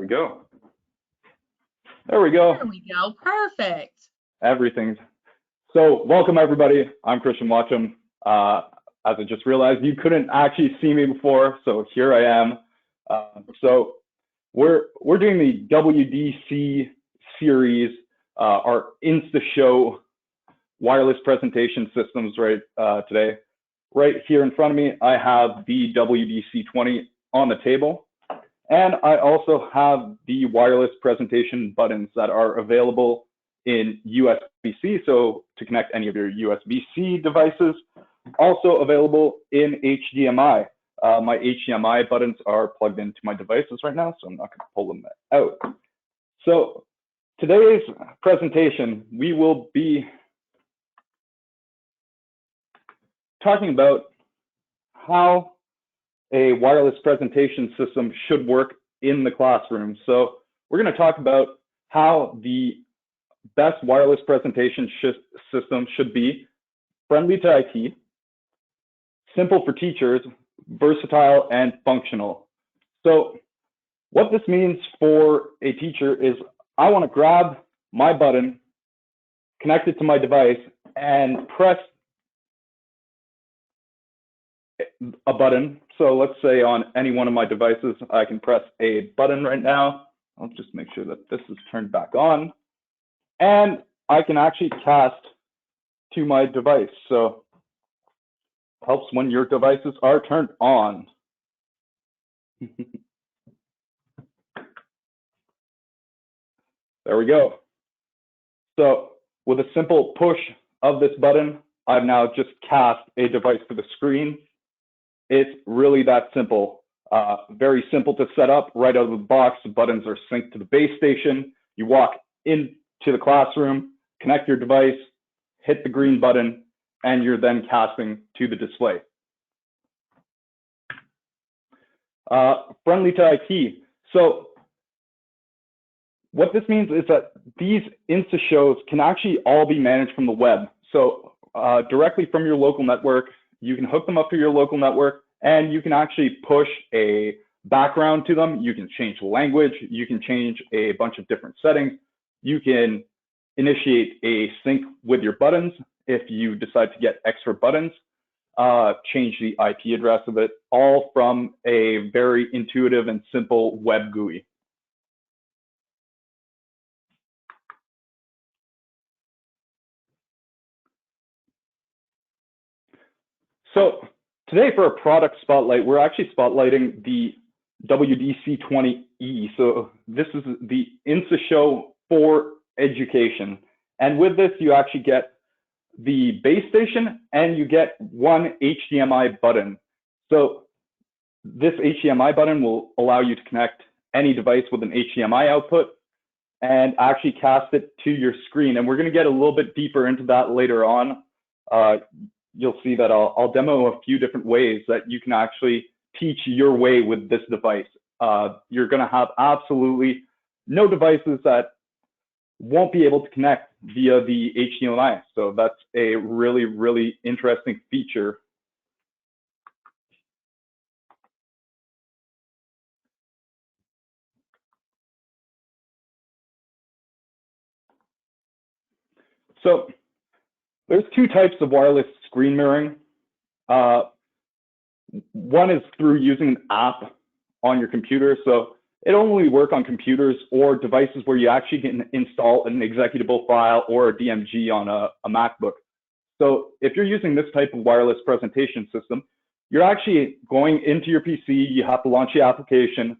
we go. There we go. There we go. Perfect. Everything's. So welcome everybody. I'm Christian Watcham. As I just realized, you couldn't actually see me before, so here I am. So we're doing the WDC series, our InstaShow wireless presentation systems today. Right here in front of me, I have the WDC20 on the table. And I also have the wireless presentation buttons that are available in USB-C, so to connect any of your USB-C devices. Also available in HDMI. My HDMI buttons are plugged into my devices right now, so I'm not going to pull them out. So today's presentation, we will be talking about how a wireless presentation system should work in the classroom. So we're going to talk about how the best wireless presentation system should be friendly to IT, simple for teachers, versatile, and functional. So what this means for a teacher is I want to grab my button, connect it to my device, and press a button. So let's say on any one of my devices, I can press a button right now. I'll just make sure that this is turned back on. And I can actually cast to my device. So it helps when your devices are turned on. There we go. So with a simple push of this button, I've now just cast a device to the screen. It's really that simple. Very simple to set up right out of the box. The buttons are synced to the base station. You walk into the classroom, connect your device, hit the green button, and you're then casting to the display. Friendly to IT. So what this means is that these InstaShows can actually all be managed from the web. So directly from your local network, you can hook them up to your local network, and you can actually push a background to them. You can change the language. You can change a bunch of different settings. You can initiate a sync with your buttons if you decide to get extra buttons, change the IP address of it, all from a very intuitive and simple web GUI. So today for a product spotlight, we're actually spotlighting the WDC20E. So this is the InstaShow for education. And with this, you actually get the base station and you get one HDMI button. So this HDMI button will allow you to connect any device with an HDMI output and actually cast it to your screen. And we're going to get a little bit deeper into that later on. You'll see that I'll demo a few different ways that you can actually teach your way with this device. You're going to have absolutely no devices that won't be able to connect via the HDMI. So that's a really, really interesting feature. So there's two types of wireless screen mirroring. One is through using an app on your computer. So it only works on computers or devices where you actually can install an executable file or a DMG on a MacBook. So if you're using this type of wireless presentation system, you're actually going into your PC, you have to launch the application,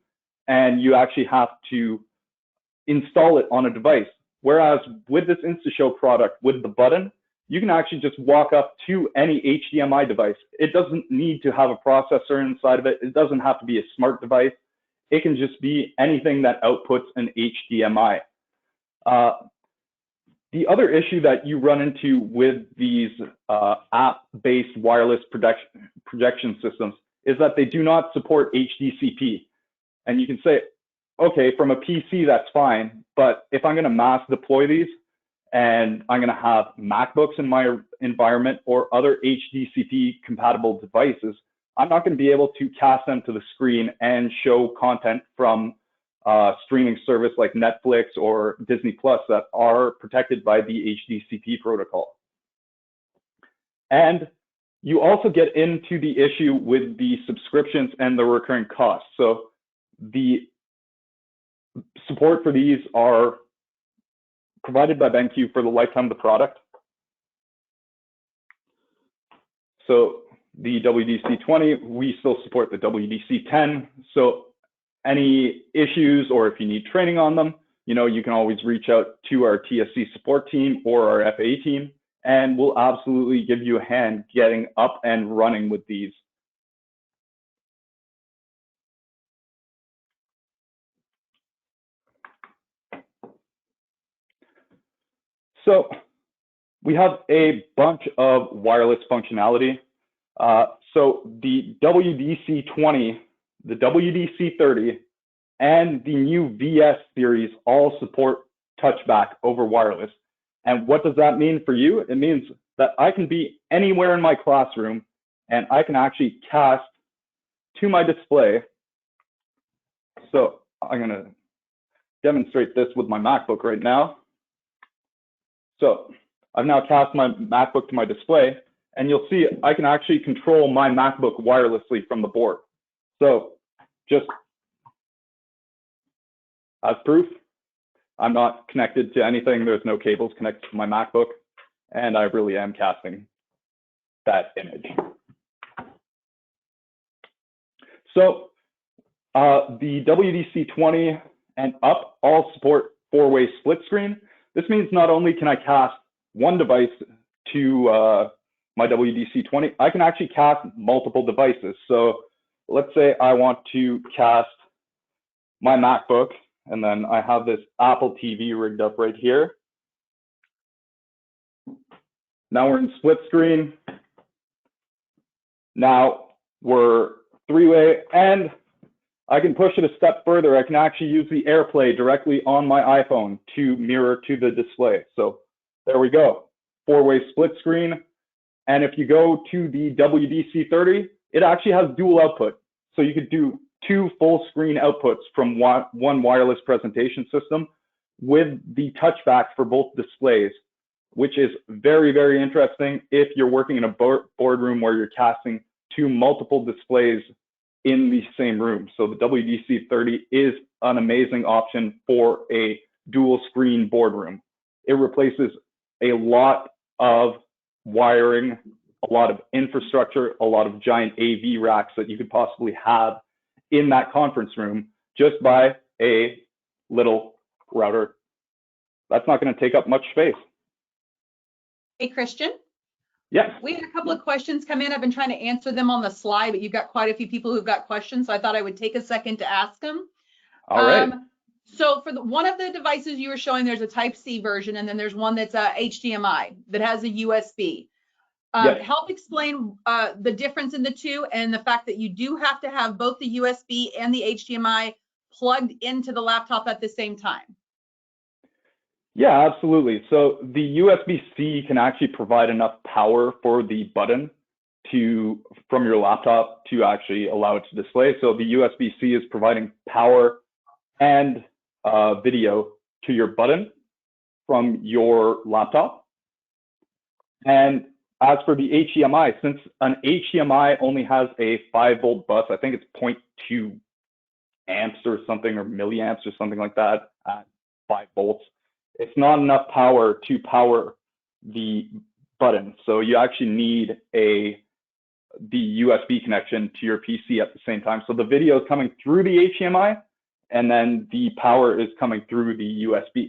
and you actually have to install it on a device. Whereas with this InstaShow product, with the button, you can actually just walk up to any HDMI device. It doesn't need to have a processor inside of it. It doesn't have to be a smart device. It can just be anything that outputs an HDMI. The other issue that you run into with these app-based wireless projection systems is that they do not support HDCP. And you can say, okay, from a PC, that's fine. But if I'm going to mass deploy these, and I'm going to have MacBooks in my environment or other HDCP compatible devices, I'm not going to be able to cast them to the screen and show content from streaming service like Netflix or Disney Plus that are protected by the HDCP protocol. And you also get into the issue with the subscriptions and the recurring costs. So the support for these are provided by BenQ for the lifetime of the product. So the WDC20, we still support the WDC10. So any issues or if you need training on them, you can always reach out to our TSC support team or our FAA team, and we'll absolutely give you a hand getting up and running with these. So we have a bunch of wireless functionality. So the WDC20, the WDC30, and the new VS series all support touchback over wireless. And what does that mean for you? It means that I can be anywhere in my classroom and I can actually cast to my display. So I'm going to demonstrate this with my MacBook right now. So I've now cast my MacBook to my display, and you'll see I can actually control my MacBook wirelessly from the board. So just as proof, I'm not connected to anything. There's no cables connected to my MacBook, and I really am casting that image. So the WDC20 and up all support 4-way split screen. This means not only can I cast one device to my WDC20, I can actually cast multiple devices. So let's say I want to cast my MacBook, and then I have this Apple TV rigged up right here. Now we're in split screen. Now we're 3-way, and I can push it a step further. I can actually use the AirPlay directly on my iPhone to mirror to the display. So there we go, 4-way split screen. And if you go to the WDC30, it actually has dual output. So you could do 2 full screen outputs from one wireless presentation system with the touchback for both displays, which is very, very interesting if you're working in a boardroom where you're casting to multiple displays in the same room. So the WDC30 is an amazing option for a dual screen boardroom. It replaces a lot of wiring, a lot of infrastructure, a lot of giant AV racks that you could possibly have in that conference room just by a little router. That's not going to take up much space. Hey, Christian. Yes. We had a couple of questions come in. I've been trying to answer them on the slide, but you've got quite a few people who've got questions, so I thought I would take a second to ask them. All right. So for one of the devices you were showing, there's a Type-C version, and then there's one that's a HDMI that has a USB. Yes. Help explain the difference in the two and the fact that you do have to have both the USB and the HDMI plugged into the laptop at the same time. Yeah, absolutely. So the USB-C can actually provide enough power for the button from your laptop to actually allow it to display. So the USB-C is providing power and video to your button from your laptop. And as for the HDMI, since an HDMI only has a 5-volt bus, I think it's 0.2 amps or something, or milliamps or something like that at 5 volts. It's not enough power to power the button. So you actually need the USB connection to your PC at the same time. So the video is coming through the HDMI, and then the power is coming through the USB.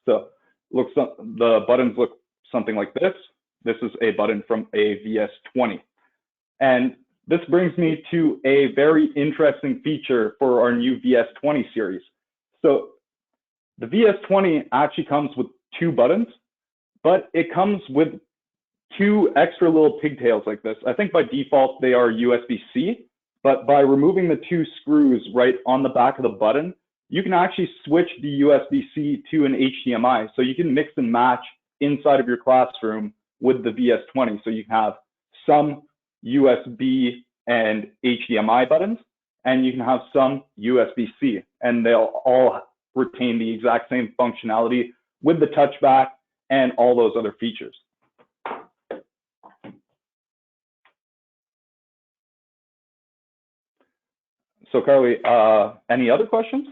So the buttons look something like this. This is a button from a VS20. And this brings me to a very interesting feature for our new VS20 series. So the VS20 actually comes with 2 buttons, but it comes with 2 extra little pigtails like this. I think by default they are USB-C, but by removing the 2 screws right on the back of the button, you can actually switch the USB-C to an HDMI. So you can mix and match inside of your classroom with the VS20. So you can have some USB and HDMI buttons, and you can have some USB-C. and they'll all retain the exact same functionality with the touchback and all those other features. So Carly, any other questions?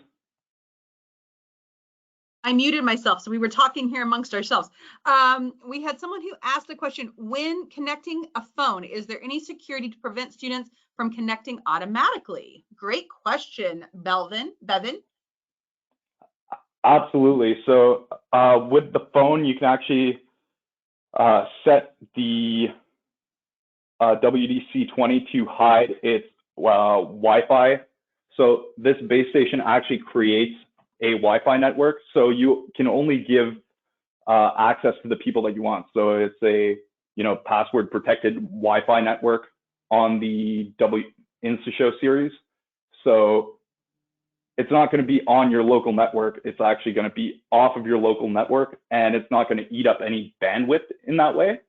I muted myself, so we were talking here amongst ourselves. We had someone who asked a question, when connecting a phone, is there any security to prevent students from connecting automatically? Great question, Bevan. Absolutely. So with the phone, you can actually set the WDC20 to hide its Wi-Fi. So this base station actually creates a Wi-Fi network. So you can only give access to the people that you want. So it's a password protected Wi-Fi network on the InstaShow series. So it's not going to be on your local network. It's actually going to be off of your local network, and it's not going to eat up any bandwidth in that way.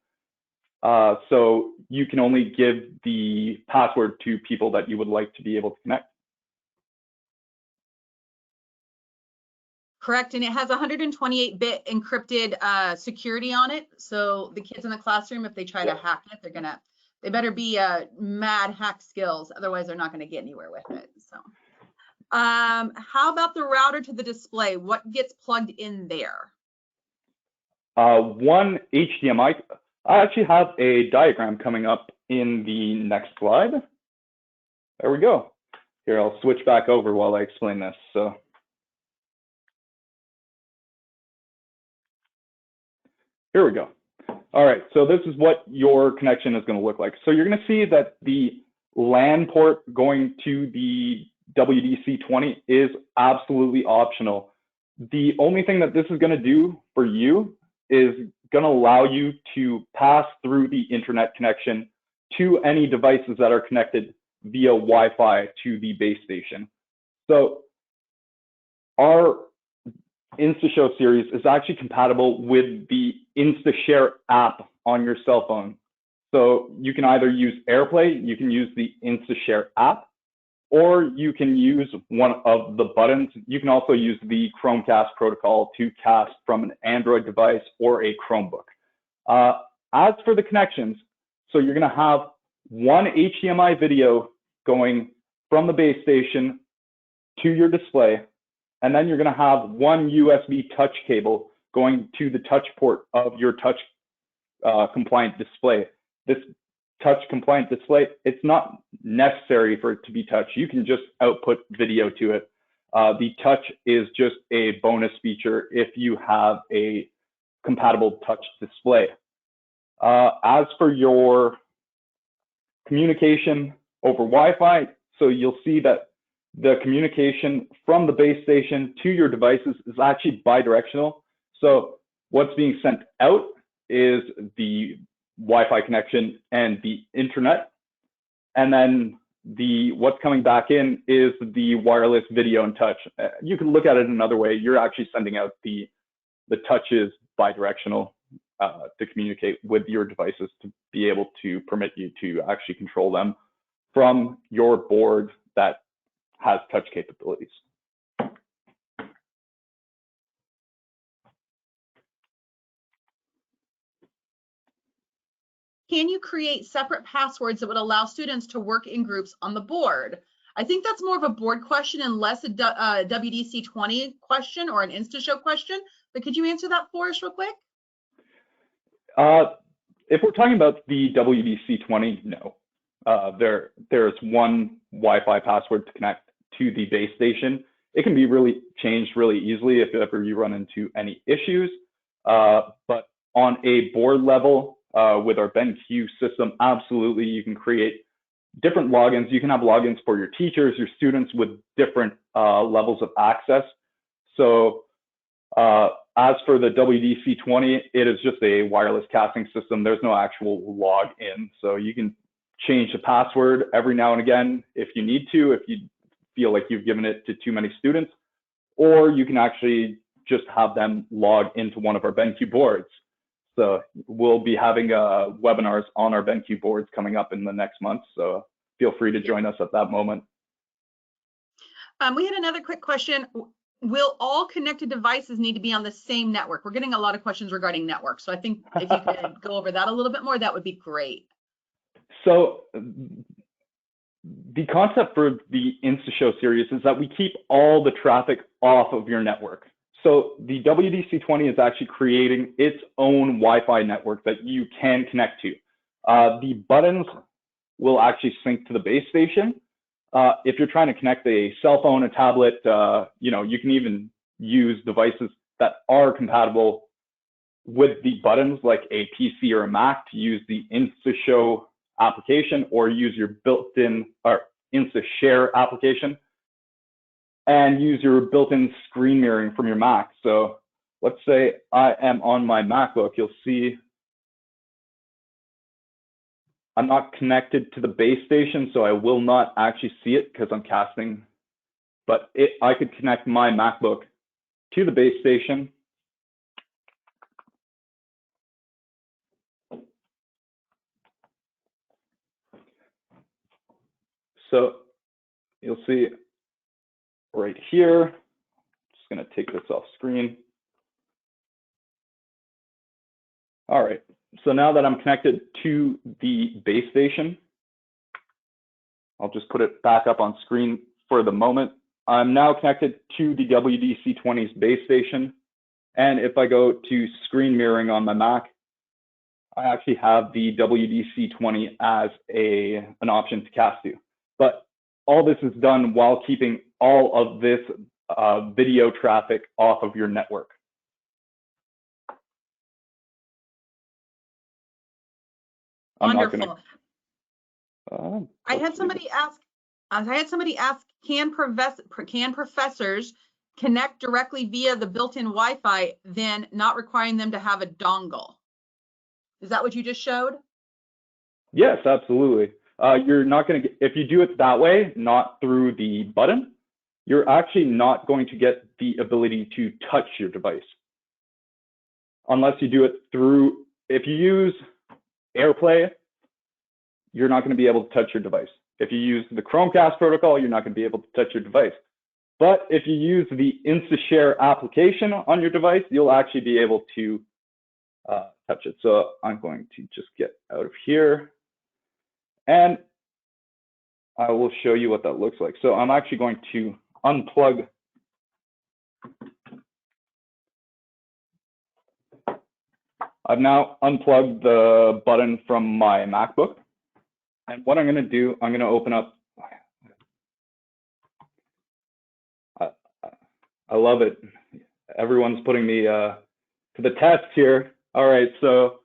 So you can only give the password to people that you would like to be able to connect. Correct, and it has 128-bit encrypted security on it. So the kids in the classroom, if they try to hack it, they better be mad hack skills. Otherwise, they're not going to get anywhere with it. So, how about the router to the display? What gets plugged in there? One HDMI. I actually have a diagram coming up in the next slide. There we go. Here, I'll switch back over while I explain this. So. Here we go. All right, so this is what your connection is going to look like. So you're going to see that the LAN port going to the WDC20 is absolutely optional. The only thing that this is going to do for you is going to allow you to pass through the internet connection to any devices that are connected via Wi-Fi to the base station. So our InstaShow series is actually compatible with the InstaShare app on your cell phone. So you can either use AirPlay, you can use the InstaShare app, or you can use one of the buttons. You can also use the Chromecast protocol to cast from an Android device or a Chromebook. As for the connections, so you're going to have one HDMI video going from the base station to your display, and then you're going to have one USB touch cable going to the touch port of your touch compliant display. This touch compliant display, it's not necessary for it to be touch. You can just output video to it. The touch is just a bonus feature if you have a compatible touch display. As for your communication over Wi-Fi, so you'll see that the communication from the base station to your devices is actually bidirectional. So what's being sent out is the Wi-Fi connection and the internet. And then what's coming back in is the wireless video and touch. You can look at it another way. You're actually sending out the touch is bidirectional to communicate with your devices to be able to permit you to actually control them from your board that has touch capabilities. Can you create separate passwords that would allow students to work in groups on the board? I think that's more of a board question and less a WDC20 question or an InstaShow question, but could you answer that for us real quick? If we're talking about the WDC20, no. There's one Wi-Fi password to connect to the base station. It can be changed really easily if ever you run into any issues. But on a board level, with our BenQ system, absolutely, you can create different logins. You can have logins for your teachers, your students with different levels of access. So as for the WDC20, it is just a wireless casting system. There's no actual login. So you can change the password every now and again if you need to, if you feel like you've given it to too many students, or you can actually just have them log into one of our BenQ boards. So we'll be having webinars on our BenQ boards coming up in the next month. So feel free to join us at that moment. We had another quick question. Will all connected devices need to be on the same network? We're getting a lot of questions regarding network. So I think if you could go over that a little bit more, that would be great. So the concept for the InstaShow series is that we keep all the traffic off of your network. So the WDC20 is actually creating its own Wi-Fi network that you can connect to. The buttons will actually sync to the base station. If you're trying to connect a cell phone, a tablet, you can even use devices that are compatible with the buttons, like a PC or a Mac, to use the InstaShow application, or use your built-in or InstaShare application, and use your built-in screen mirroring from your Mac. So let's say I am on my MacBook. You'll see I'm not connected to the base station, so I will not actually see it because I'm casting, but I could connect my MacBook to the base station. So you'll see right here, just going to take this off screen. All right, so now that I'm connected to the base station, I'll just put it back up on screen for the moment. I'm now connected to the WDC20's base station. And if I go to screen mirroring on my Mac, I actually have the WDC20 as an option to cast to. But all this is done while keeping all of this video traffic off of your network. Wonderful. I had somebody ask, can professors connect directly via the built-in Wi-Fi, then not requiring them to have a dongle? Is that what you just showed? Yes, absolutely. You're not going to get, if you do it that way, not through the button, you're actually not going to get the ability to touch your device. Unless you do it through, if you use AirPlay, you're not going to be able to touch your device. If you use the Chromecast protocol, you're not going to be able to touch your device. But if you use the InstaShare application on your device, you'll actually be able to touch it. So I'm going to just get out of here, and I will show you what that looks like. So I'm actually going to unplug. I've now unplugged the button from my MacBook. And what I'm going to do, I'm going to open up. I love it. Everyone's putting me to the test here. All right, so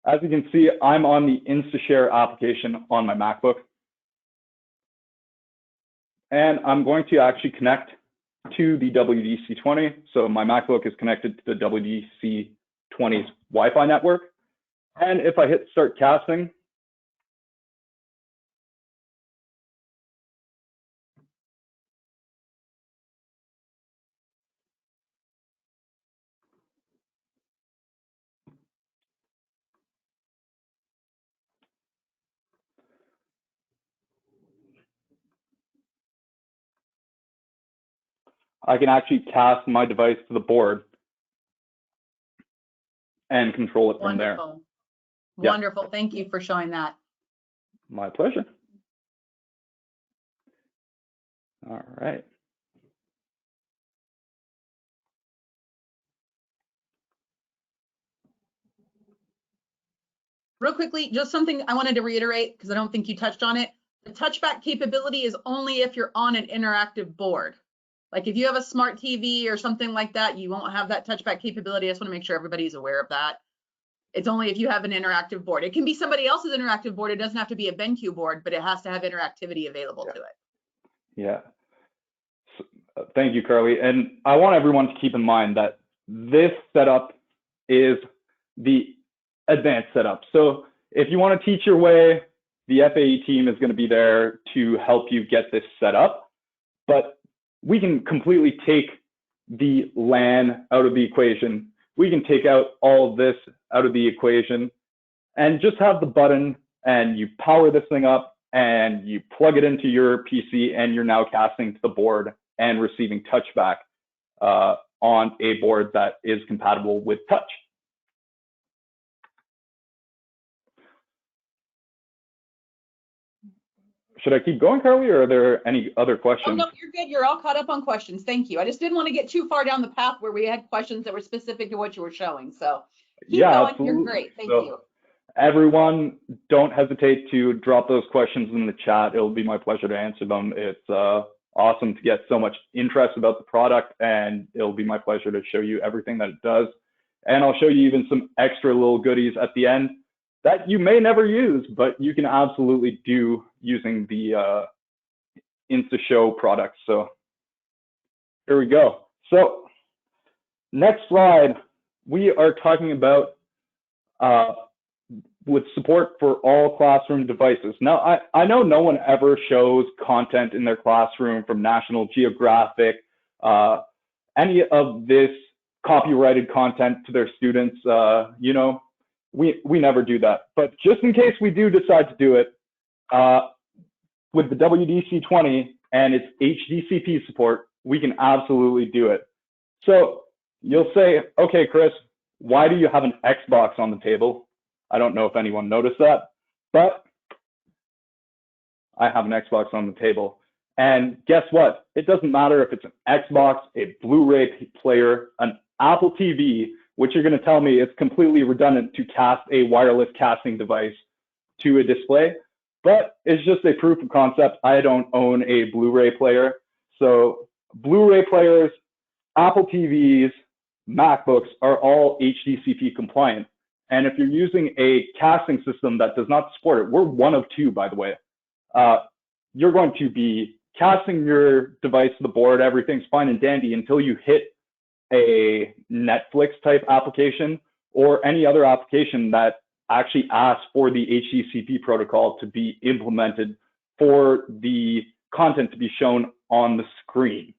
as you can see, I'm on the InstaShare application on my MacBook. And I'm going to actually connect to the WDC20. So my MacBook is connected to the WDC20's Wi-Fi network. And if I hit start casting, I can actually cast my device to the board and control it from there. Wonderful. Yep. Thank you for showing that. My pleasure. All right. Real quickly, just something I wanted to reiterate because I don't think you touched on it. The touchback capability is only if you're on an interactive board. Like if you have a smart TV or something like that, you won't have that touchback capability. I just want to make sure everybody's aware of that. It's only if you have an interactive board. It can be somebody else's interactive board. It doesn't have to be a BenQ board, but it has to have interactivity available to it. Yeah. So, thank you, Carly. And I want everyone to keep in mind that this setup is the advanced setup. So if you want to teach your way, the FAE team is going to be there to help you get this set up. But we can completely take the LAN out of the equation. We can take out all of this out of the equation and just have the button, and you power this thing up and you plug it into your PC, and you're now casting to the board and receiving touchback on a board that is compatible with touch. Should I keep going, Carly, or are there any other questions? Oh, no, you're good. You're all caught up on questions. Thank you. I just didn't want to get too far down the path where we had questions that were specific to what you were showing. So keep going. Absolutely. You're great. Thank you. Everyone, don't hesitate to drop those questions in the chat. It'll be my pleasure to answer them. It's awesome to get so much interest about the product, and it'll be my pleasure to show you everything that it does. And I'll show you even some extra little goodies at the end that you may never use, but you can absolutely do using the InstaShow product. So here we go. So next slide, we are talking about with support for all classroom devices. Now, I know no one ever shows content in their classroom from National Geographic, any of this copyrighted content to their students. You know, we never do that. But just in case we do decide to do it, with the WDC20 and its HDCP support, we can absolutely do it. So you'll say, okay, Chris, why do you have an Xbox on the table? I don't know if anyone noticed that, but I have an Xbox on the table. And guess what? It doesn't matter if it's an Xbox, a Blu-ray player, an Apple TV, which you're going to tell me it's completely redundant to cast a wireless casting device to a display, but it's just a proof of concept. I don't own a Blu-ray player. So Blu-ray players, Apple TVs, MacBooks are all HDCP compliant. And if you're using a casting system that does not support it, we're one of two, by the way. You're going to be casting your device to the board, everything's fine and dandy until you hit a Netflix type application or any other application that actually asks for the HDCP protocol to be implemented for the content to be shown on the screen.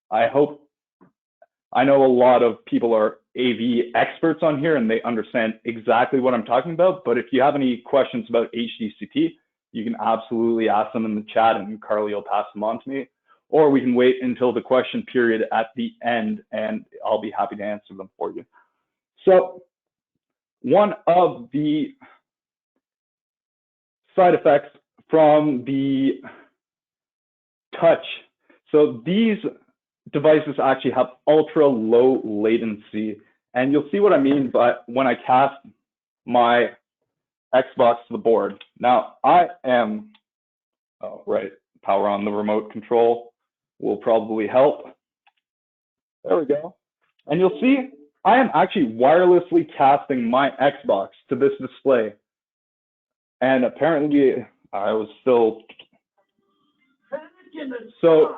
I know a lot of people are AV experts on here and they understand exactly what I'm talking about, but if you have any questions about HDCP, you can absolutely ask them in the chat and Carly will pass them on to me, or we can wait until the question period at the end and I'll be happy to answer them for you. So one of the side effects from the touch, so these devices actually have ultra low latency, and you'll see what I mean by when I cast my Xbox to the board. Now I am, oh right, power on the remote control will probably help. There we go. And you'll see I am actually wirelessly casting my Xbox to this display. And apparently I was still, so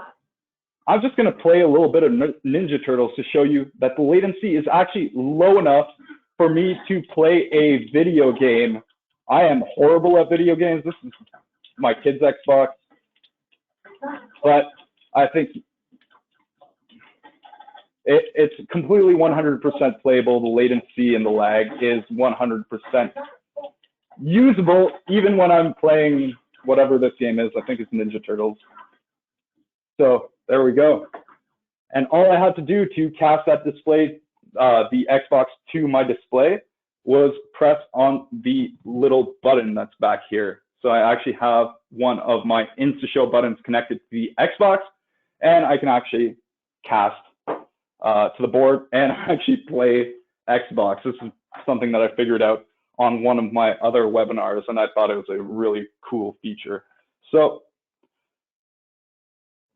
I'm just going to play a little bit of Ninja Turtles to show you that the latency is actually low enough for me to play a video game. I am horrible at video games. This is my kid's Xbox, but I think it's completely 100% playable. The latency and the lag is 100% usable, even when I'm playing whatever this game is. I think it's Ninja Turtles. So there we go. And all I had to do to cast that display, the Xbox to my display, was press on the little button that's back here. So I actually have one of my InstaShow buttons connected to the Xbox, and I can actually cast to the board and actually play Xbox. This is something that I figured out on one of my other webinars, and I thought it was a really cool feature. So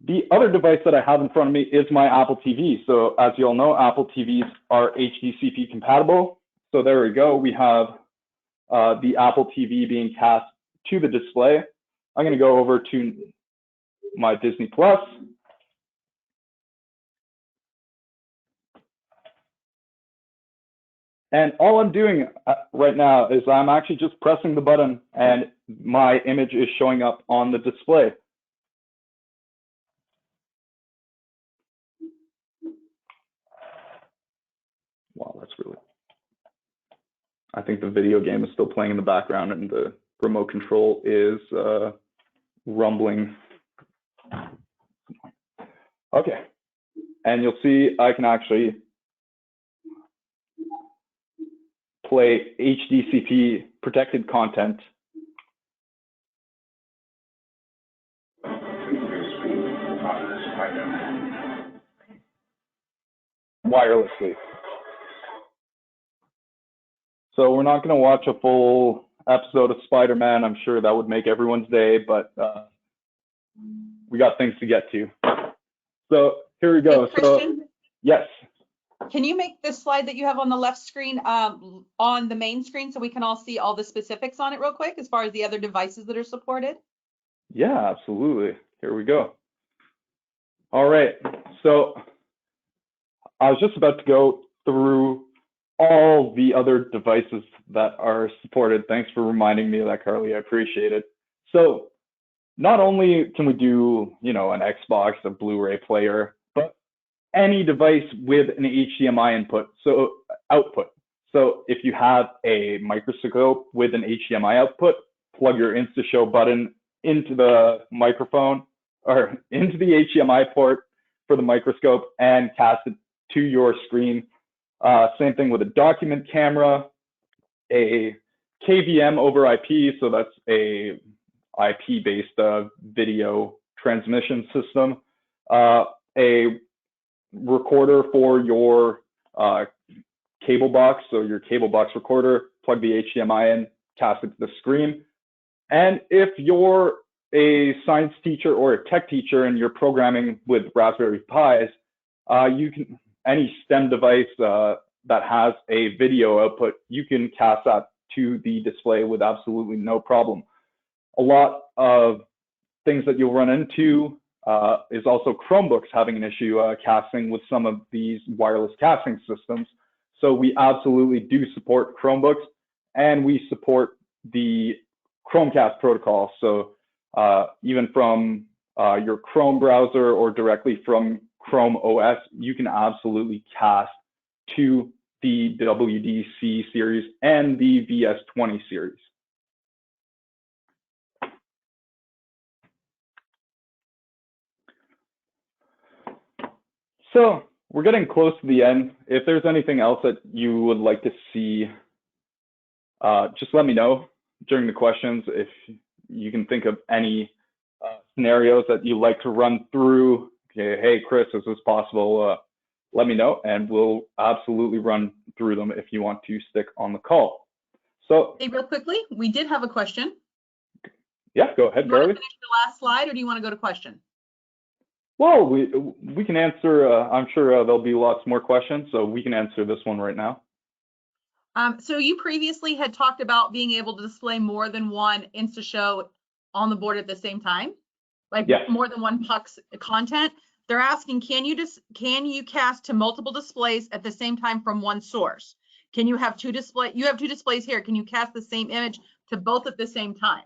the other device that I have in front of me is my Apple TV. So as you all know, Apple TVs are HDCP compatible. So there we go. We have the Apple TV being cast to the display. I'm going to go over to my Disney Plus. And all I'm doing right now is I'm actually just pressing the button and my image is showing up on the display. Wow, that's really, I think the video game is still playing in the background and the remote control is rumbling. Okay, and you'll see I can actually play HDCP protected content wirelessly. So we're not going to watch a full episode of Spider-Man. I'm sure that would make everyone's day, but we got things to get to. So here we go. Hey, Christian, so yes. can you make this slide that you have on the left screen on the main screen so we can all see all the specifics on it real quick as far as the other devices that are supported? Yeah, absolutely. Here we go. All right. So I was just about to go through all the other devices that are supported. Thanks for reminding me of that, Carly. I appreciate it. So not only can we do, an Xbox, a Blu-ray player, but any device with an HDMI output. So if you have a microscope with an HDMI output, plug your InstaShow button into the microphone or into the HDMI port for the microscope and cast it to your screen. Same thing with a document camera, a KVM over IP, so that's a IP-based video transmission system, a recorder for your cable box, so your cable box recorder, plug the HDMI in, cast it to the screen. And if you're a science teacher or a tech teacher and you're programming with Raspberry Pis, you can, any STEM device that has a video output, you can cast that to the display with absolutely no problem. A lot of things that you'll run into is also Chromebooks having an issue casting with some of these wireless casting systems. So we absolutely do support Chromebooks, and we support the Chromecast protocol. So even from your Chrome browser or directly from Chrome OS, you can absolutely cast to the WDC series and the VS20 series. So we're getting close to the end. If there's anything else that you would like to see, just let me know during the questions. If you can think of any scenarios that you'd like to run through, okay, hey, Chris, is this possible? Let me know, and we'll absolutely run through them if you want to stick on the call. So, hey, real quickly, we did have a question. Yeah, go ahead, Do you want Carly. to finish the last slide, or do you want to go to question? Well, we can answer. I'm sure there'll be lots more questions, so we can answer this one right now. So you previously had talked about being able to display more than one InstaShow on the board at the same time, like Yes. more than one puck's content. They're asking, can you cast to multiple displays at the same time from one source? Can you have two displays? You have two displays here. Can you cast the same image to both at the same time?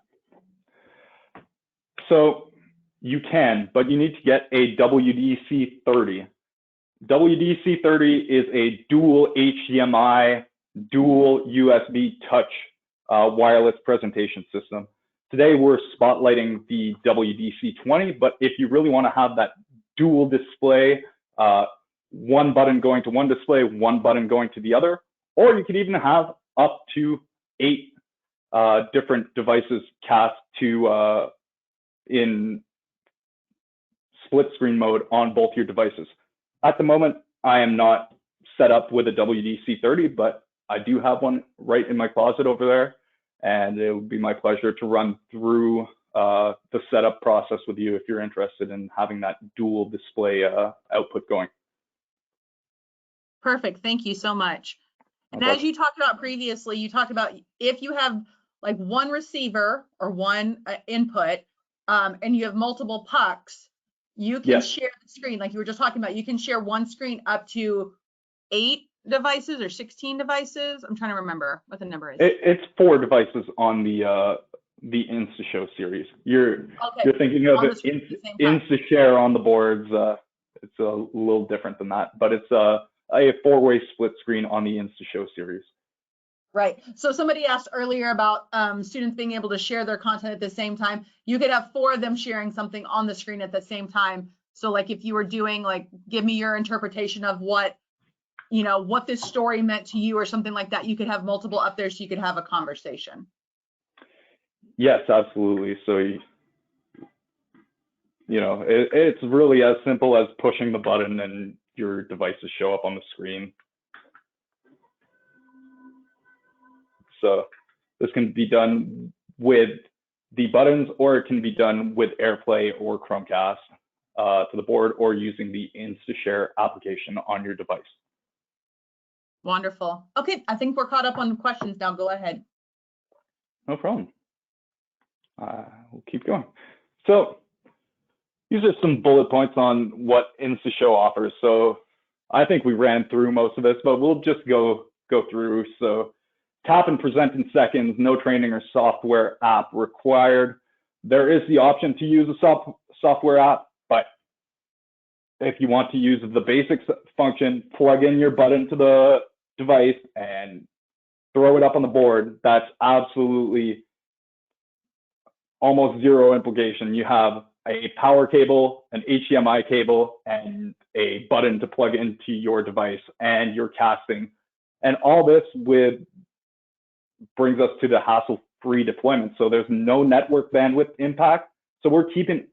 So you can, but you need to get a WDC30. WDC30 is a dual HDMI, dual USB touch wireless presentation system. Today we're spotlighting the WDC20, but if you really want to have that dual display, one button going to one display, one button going to the other, or you could even have up to 8 different devices cast to in split screen mode on both your devices. At the moment, I am not set up with a WDC30, but I do have one right in my closet over there, and it would be my pleasure to run through the setup process with you if you're interested in having that dual display output going. Perfect. Thank you so much. And as you talked about previously, you talked about if you have like one receiver or one input, and you have multiple pucks, you can share the screen like you were just talking about. You can share one screen up to 8 devices or 16 devices. I'm trying to remember what the number is. It's 4 devices on the InstaShow series. You're thinking of it InstaShare on the boards. It's a little different than that, but it's a 4-way split screen on the InstaShow series. Right. So somebody asked earlier about students being able to share their content at the same time. You could have 4 of them sharing something on the screen at the same time. So like if you were doing like, give me your interpretation of what, you know, what this story meant to you or something like that, you could have multiple up there so you could have a conversation. Yes, absolutely. So, you know, it's really as simple as pushing the button and your devices show up on the screen. So this can be done with the buttons, or it can be done with AirPlay or Chromecast to the board, or using the InstaShare application on your device. Wonderful. Okay, I think we're caught up on questions now. Go ahead. No problem. We'll keep going. So these are some bullet points on what InstaShow offers. So I think we ran through most of this, but we'll just go through. So tap and present in seconds, no training or software app required. There is the option to use a software app, but if you want to use the basic function, plug in your button to the device and throw it up on the board, that's absolutely almost zero implication. You have a power cable, an HDMI cable, and a button to plug into your device, and you're casting. And all this brings us to the hassle-free deployment. So there's no network bandwidth impact. So we're keeping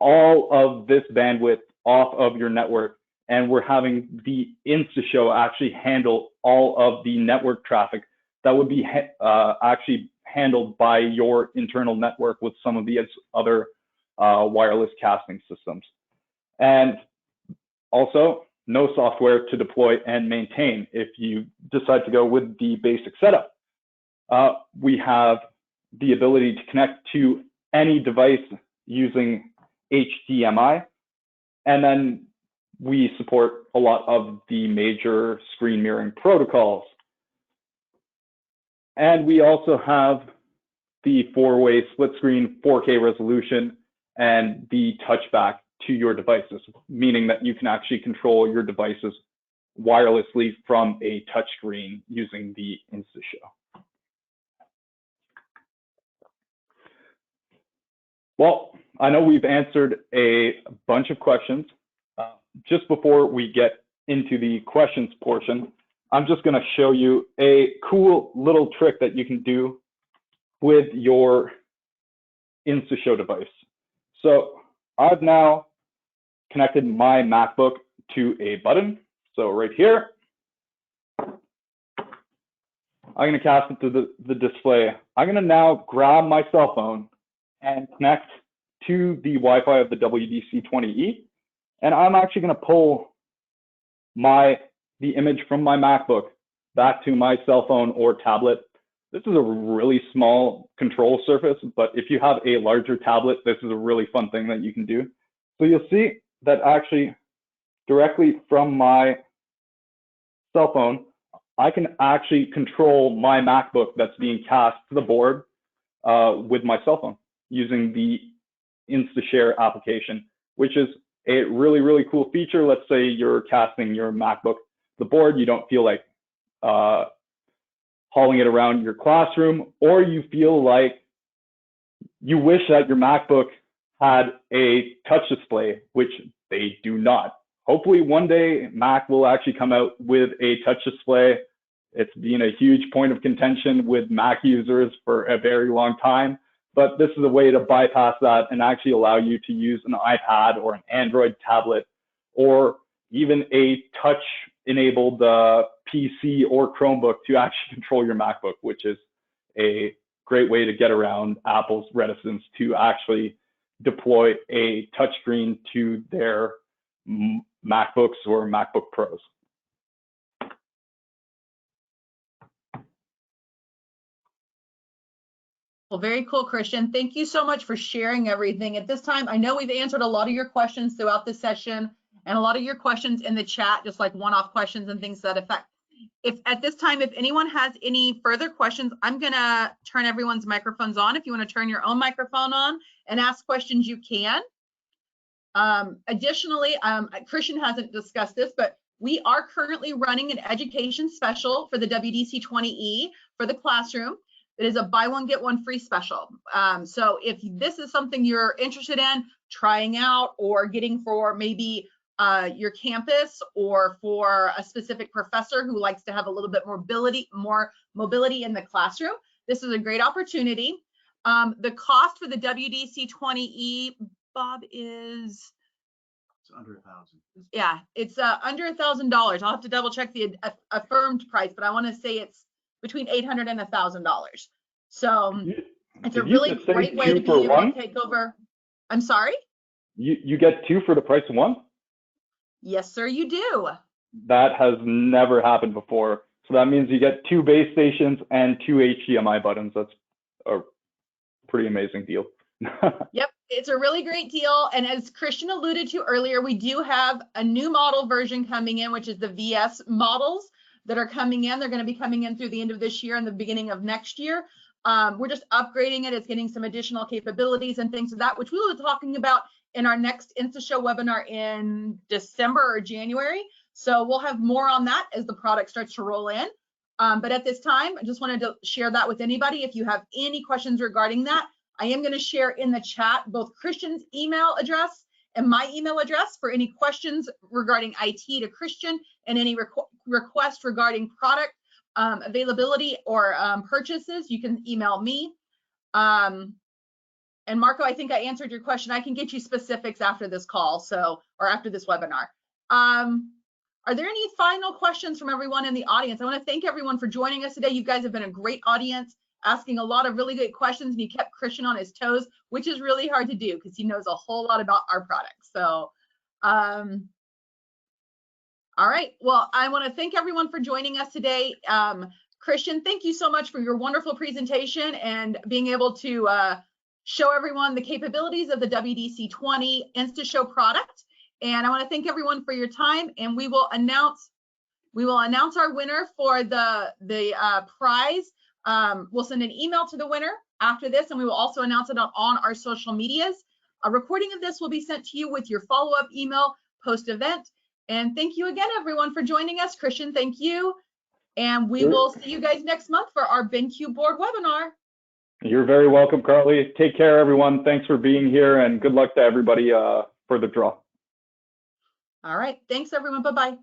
all of this bandwidth off of your network, and we're having the InstaShow actually handle all of the network traffic that would be actually handled by your internal network with some of the other wireless casting systems. And also, no software to deploy and maintain if you decide to go with the basic setup. We have the ability to connect to any device using HDMI, and then we support a lot of the major screen mirroring protocols. And we also have the 4-way split screen 4K resolution and the touchback to your devices, meaning that you can actually control your devices wirelessly from a touchscreen using the InstaShow. Well, I know we've answered a bunch of questions. Just before we get into the questions portion, I'm just going to show you a cool little trick that you can do with your InstaShow device. So I've now connected my MacBook to a button. So right here, I'm going to cast it to the display. I'm going to now grab my cell phone and connect to the Wi-Fi of the WDC20E. And I'm actually going to pull the image from my MacBook back to my cell phone or tablet. This is a really small control surface, but if you have a larger tablet, this is a really fun thing that you can do. So you'll see that actually directly from my cell phone, I can actually control my MacBook that's being cast to the board with my cell phone using the InstaShare application, which is a really, really cool feature. Let's say you're casting your MacBook to the board, you don't feel like hauling it around your classroom, or you feel like you wish that your MacBook had a touch display, which they do not. Hopefully one day Mac will actually come out with a touch display. It's been a huge point of contention with Mac users for a very long time, but this is a way to bypass that and actually allow you to use an iPad or an Android tablet, or even a touch-enabled PC or Chromebook to actually control your MacBook, which is a great way to get around Apple's reticence to actually deploy a touchscreen to their MacBooks or MacBook Pros. Well, very cool, Christian. Thank you so much for sharing everything. At this time, I know we've answered a lot of your questions throughout the session and a lot of your questions in the chat, just like one-off questions and things to that effect. If at this time, if anyone has any further questions, I'm gonna turn everyone's microphones on. If you want to turn your own microphone on and ask questions, you can. Additionally, Christian hasn't discussed this, but we are currently running an education special for the WDC20E for the classroom. It is a buy one, get one free special. So if this is something you're interested in trying out or getting for maybe your campus or for a specific professor who likes to have a little bit more mobility in the classroom, this is a great opportunity. The cost for the WDC20E, Bob, is under $1,000. Yeah, it's under $1,000. I'll have to double check the affirmed price, but I want to say it's between $800 and $1,000. So it's a really great way to be able to take over. I'm sorry? You get 2 for the price of 1? Yes, sir, you do. That has never happened before. So that means you get 2 base stations and 2 HDMI buttons. That's a pretty amazing deal. Yep, it's a really great deal. And as Christian alluded to earlier, we do have a new model version coming in, which is the VS models that are coming in. They're going to be coming in through the end of this year and the beginning of next year. We're just upgrading it. It's getting some additional capabilities and things of that, which we will be talking about in our next InstaShow webinar in December or January. So we'll have more on that as the product starts to roll in. But at this time, I just wanted to share that with anybody. If you have any questions regarding that, I am going to share in the chat both Christian's email address and my email address for any questions regarding IT to Christian and any request regarding product availability or purchases. You can email me. And Marco, I think I answered your question. I can get you specifics after this call, or after this webinar. Are there any final questions from everyone in the audience? I want to thank everyone for joining us today. You guys have been a great audience, asking a lot of really good questions, and you kept Christian on his toes, which is really hard to do because he knows a whole lot about our products. So, all right. Well, I want to thank everyone for joining us today. Christian, thank you so much for your wonderful presentation and being able to show everyone the capabilities of the WDC20 InstaShow product. And I want to thank everyone for your time, and we will announce our winner for the prize. We'll send an email to the winner after this, and we will also announce it on our social medias. A recording of this will be sent to you with your follow-up email post-event. And thank you again, everyone, for joining us. Christian, thank you. And we will see you guys next month for our BenQ board webinar. You're very welcome, Carly. Take care, everyone. Thanks for being here, and good luck to everybody for the draw. All right. Thanks, everyone. Bye-bye.